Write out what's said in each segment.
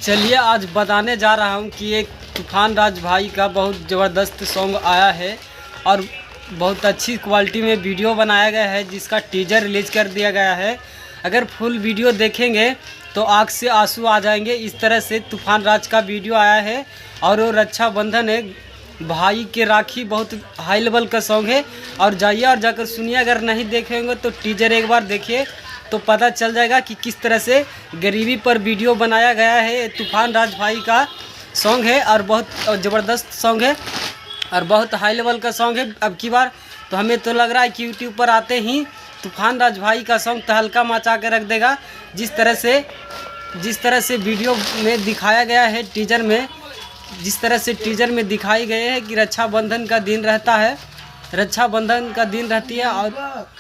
चलिए आज बताने जा रहा हूँ कि एक तूफान राज भाई का बहुत ज़बरदस्त सॉन्ग आया है और बहुत अच्छी क्वालिटी में वीडियो बनाया गया है, जिसका टीजर रिलीज़ कर दिया गया है। अगर फुल वीडियो देखेंगे तो आँख से आंसू आ जाएंगे। इस तरह से तूफान राज का वीडियो आया है और वो रक्षाबंधन है, भाई के राखी बहुत हाई लेवल का सॉन्ग है। और जाइए और जाकर सुनिए। अगर नहीं देखे होंगे तो टीजर एक बार देखिए तो पता चल जाएगा कि किस तरह से गरीबी पर वीडियो बनाया गया है। तूफान राज भाई का सॉन्ग है और बहुत ज़बरदस्त सॉन्ग है और बहुत हाई लेवल का सॉन्ग है। अब की बार तो हमें तो लग रहा है कि यूट्यूब पर आते ही तूफान राज भाई का सॉन्ग तहलका मचा के रख देगा। जिस तरह से वीडियो में दिखाया गया है, टीजर में जिस तरह से टीजर में दिखाई गए है कि रक्षाबंधन का दिन रहता है, रक्षाबंधन का दिन रहती है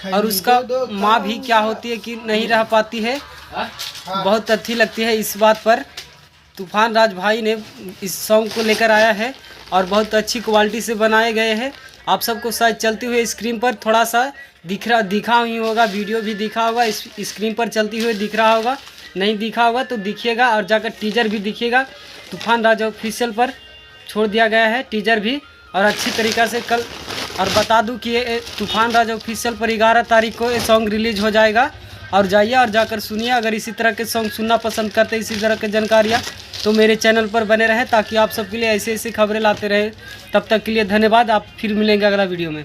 और उसका माँ भी क्या होती है कि नहीं रह पाती है। बहुत अच्छी लगती है इस बात पर तूफान राज भाई ने इस सॉन्ग को लेकर आया है और बहुत अच्छी क्वालिटी से बनाए गए हैं। आप सबको शायद चलते हुए स्क्रीन पर थोड़ा सा दिखा ही होगा, वीडियो भी दिखा होगा, इस स्क्रीन पर चलती हुए दिख रहा होगा। नहीं दिखा होगा तो दिखिएगा और जाकर टीजर भी दिखिएगा। तूफान राज ऑफिशियल पर छोड़ दिया गया है टीजर भी और अच्छी तरीक़ा से कल। और बता दूं कि ये तूफान राज ऑफिशियल पर 11 तारीख को ये सॉन्ग रिलीज़ हो जाएगा। और जाइए और जाकर सुनिए। अगर इसी तरह के सॉन्ग सुनना पसंद करते हैं, इसी तरह की जानकारियाँ, तो मेरे चैनल पर बने रहें ताकि आप सबके लिए ऐसी खबरें लाते रहे। तब तक के लिए धन्यवाद। आप फिर मिलेंगे अगला वीडियो में।